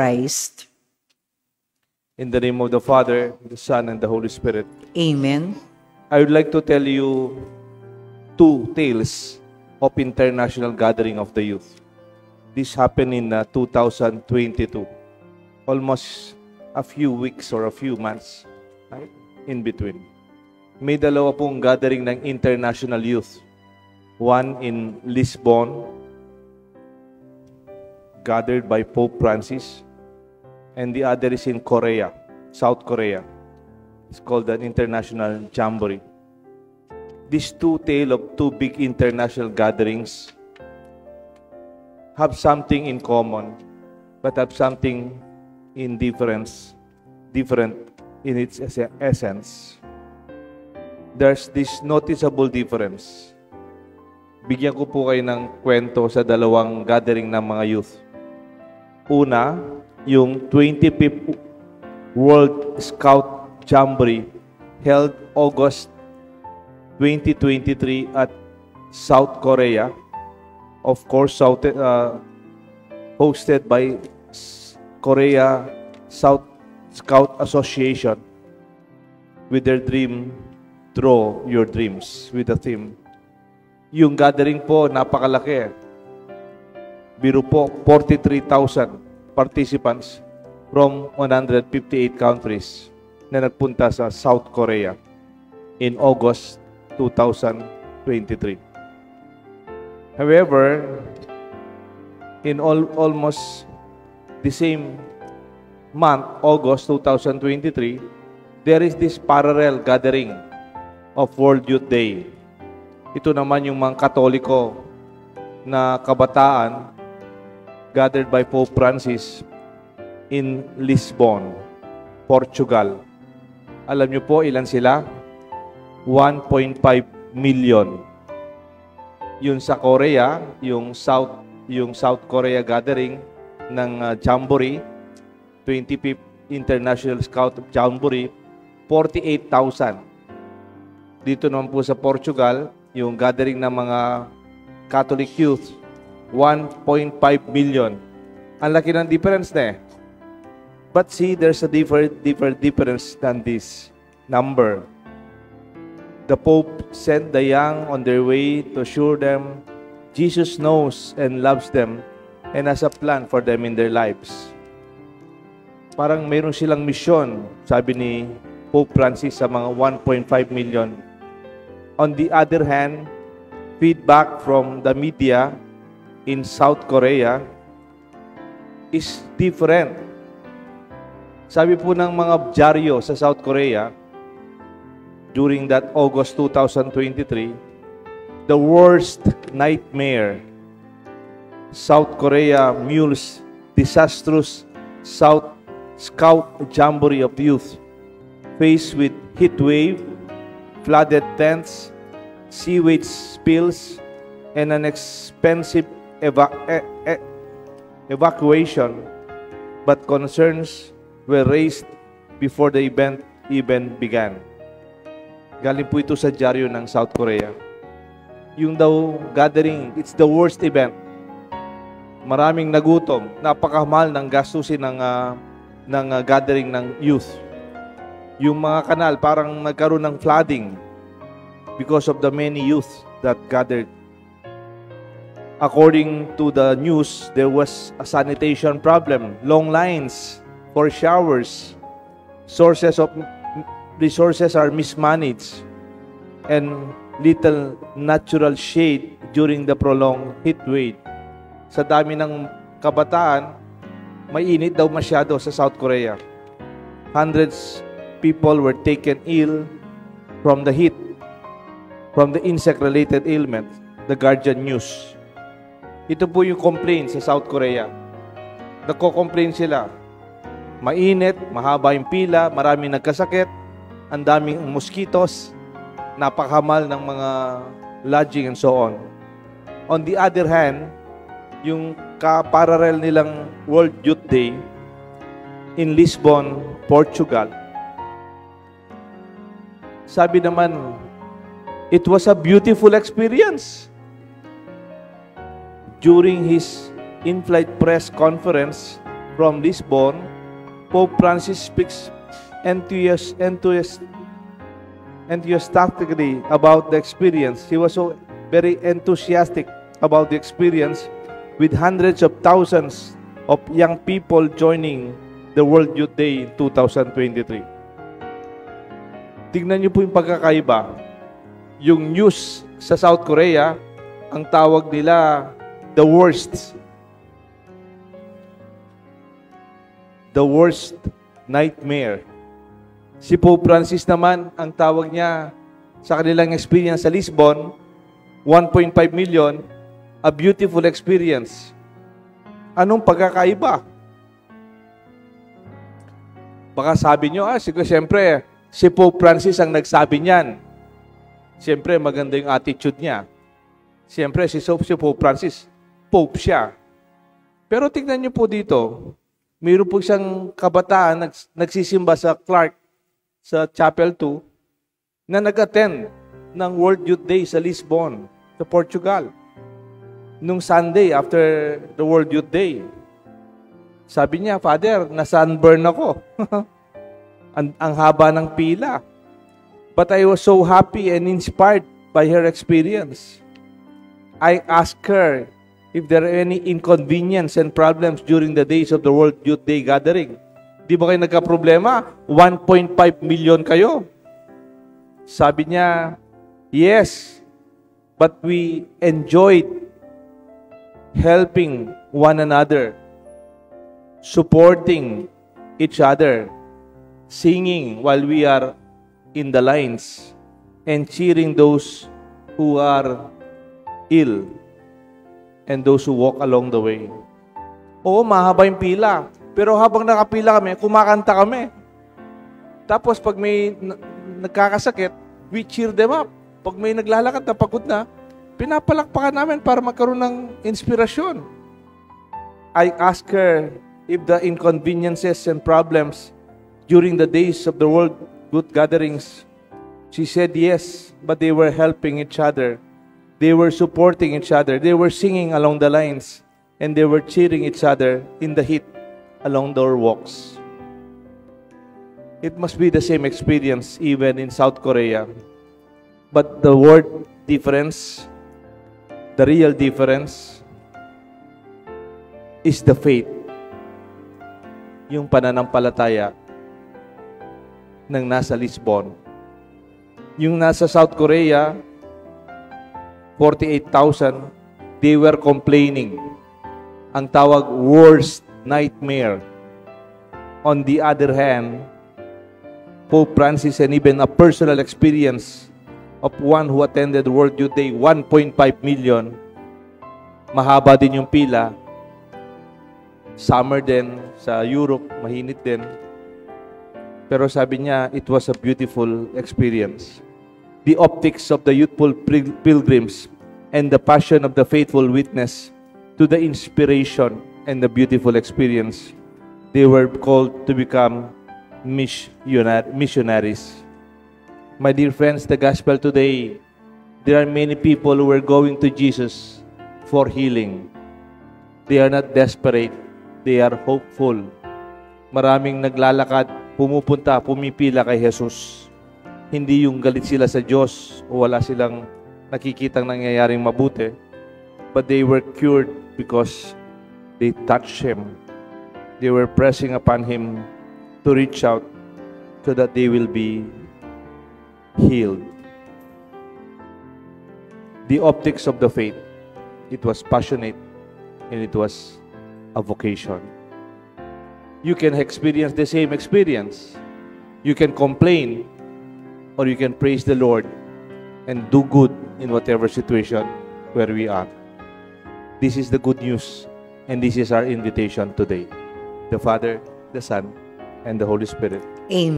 Christ. In the name of the Father, the Son, and the Holy Spirit. Amen. I would like to tell you two tales of international gathering of the youth. This happened in 2022. Almost a few weeks or a few months, right, in between. May dalawa pong gathering ng international youth. One in Lisbon, gathered by Pope Francis, and the other is in Korea, South Korea. It's called an international jamboree. These two tales of two big international gatherings have something in common, but have something in different in its essence. There's this noticeable difference. Bigyan ko po kayo ng kwento sa dalawang gathering ng mga youth. Una, yung 25th World Scout Jamboree held August 2023 at South Korea. Of course, hosted by Korea South Scout Association with their dream, Draw Your Dreams, with the theme. Yung gathering po, napakalaki. Biro po, 43,000 participants from 158 countries na nagpunta sa South Korea in August 2023. However, in almost the same month, August 2023, there is this parallel gathering of World Youth Day. Ito naman yung mga Katoliko na kabataan gathered by Pope Francis in Lisbon, Portugal. Alam niyo po ilan sila? 1.5 million. Yun sa Korea, yung South Korea gathering ng Jamboree, 25th International Scout Jamboree, 48,000. Dito naman po sa Portugal, yung gathering ng mga Catholic youth, 1.5 million. Ang laki ng difference na eh. But see, there's a different difference than this number. The Pope sent the young on their way to assure them Jesus knows and loves them and has a plan for them in their lives. Parang mayroon silang misyon, sabi ni Pope Francis sa mga 1.5 million. On the other hand, feedback from the media in South Korea is different. Sabi po ng mga dyaryo sa South Korea, during that August 2023, the worst nightmare South Korea mules disastrous South Scout Jamboree of Youth faced with heat wave, flooded tents, sewage spills, and an expensive evacuation, but concerns were raised before the event even began. Galing po ito sa dyaryo ng South Korea. Yung daw gathering, it's the worst event. Maraming nagutom, napakamahal ng gastusin ng gathering ng youth. Yung mga kanal parang nagkaroon ng flooding because of the many youth that gathered. According to the news, there was a sanitation problem, long lines for showers, resources are mismanaged, and little natural shade during the prolonged heat wave. Sa dami ng kabataan, may init daw masyado sa South Korea. Hundreds people were taken ill from the heat, from the insect-related ailment, the Guardian News. Ito po yung complaint sa South Korea. Nagko-complain sila. Mainit, mahaba yung pila, maraming nagkasakit, ang daming mosquitoes, napakamal ng mga lodging and so on. On the other hand, yung kaparallel nilang World Youth Day in Lisbon, Portugal, sabi naman, it was a beautiful experience. During his in-flight press conference, from Lisbon, Pope Francis speaks enthusiastically about the experience. He was so very enthusiastic about the experience, with hundreds of thousands of young people joining the World Youth Day in 2023. Tignan niyo po yung pagkakaiba. Yung news sa South Korea, ang tawag nila the worst nightmare. Si Pope Francis naman, ang tawag niya sa kanilang experience sa Lisbon, 1.5 million, a beautiful experience. Anong pagkakaiba? Baka sabi nyo, siguro siyempre, si Pope Francis ang nagsabi niyan. Siyempre, maganda yung attitude niya. Siyempre, si Pope Francis, Pope siya. Pero tingnan niyo po dito, mayroon po siyang kabataan nagsisimba sa Clark, sa Chapel 2, na nag-attend ng World Youth Day sa Lisbon, sa Portugal. Nung Sunday, after the World Youth Day, sabi niya, Father, na-sunburn ako. ang haba ng pila. But I was so happy and inspired by her experience. I asked her if there are any inconvenience and problems during the days of the World Youth Day gathering. Di ba kayo nagka-problema? 1.5 million kayo. Sabi niya, yes, but we enjoyed helping one another, supporting each other, singing while we are in the lines, and cheering those who are ill and those who walk along the way. Oo, mahaba yung pila. Pero habang nakapila kami, kumakanta kami. Tapos pag may nagkakasakit, we cheer them up. Pag may naglalakad na pagod na, pinapalakpakan namin para magkaroon ng inspirasyon. I asked her if the inconveniences and problems during the days of the World Youth gatherings, she said yes, but they were helping each other. They were supporting each other. They were singing along the lines, and they were cheering each other in the heat along their walks. It must be the same experience even in South Korea. But the word difference, the real difference, is the faith. Yung pananampalataya ng nasa Lisbon. Yung nasa South Korea, 48,000, they were complaining. Ang tawag, worst nightmare. On the other hand, Pope Francis, and even a personal experience of one who attended World Youth Day, 1.5 million, mahaba din yung pila. Summer din, sa Europe, mahinit din. Pero sabi niya, it was a beautiful experience. The optics of the youthful pilgrims and the passion of the faithful witness to the inspiration and the beautiful experience. They were called to become missionaries. My dear friends, the gospel today, there are many people who are going to Jesus for healing. They are not desperate. They are hopeful. Maraming naglalakad, pumupunta, pumipila kay Jesus. Hindi yung galit sila sa Diyos o wala silang nakikitang nangyayaring mabuti, but they were cured because they touched Him. They were pressing upon Him to reach out so that they will be healed. The optics of the faith, it was passionate and it was a vocation. You can experience the same experience. You can complain or you can praise the Lord and do good in whatever situation where we are. This is the good news, and this is our invitation today. The Father, the Son, and the Holy Spirit. Amen.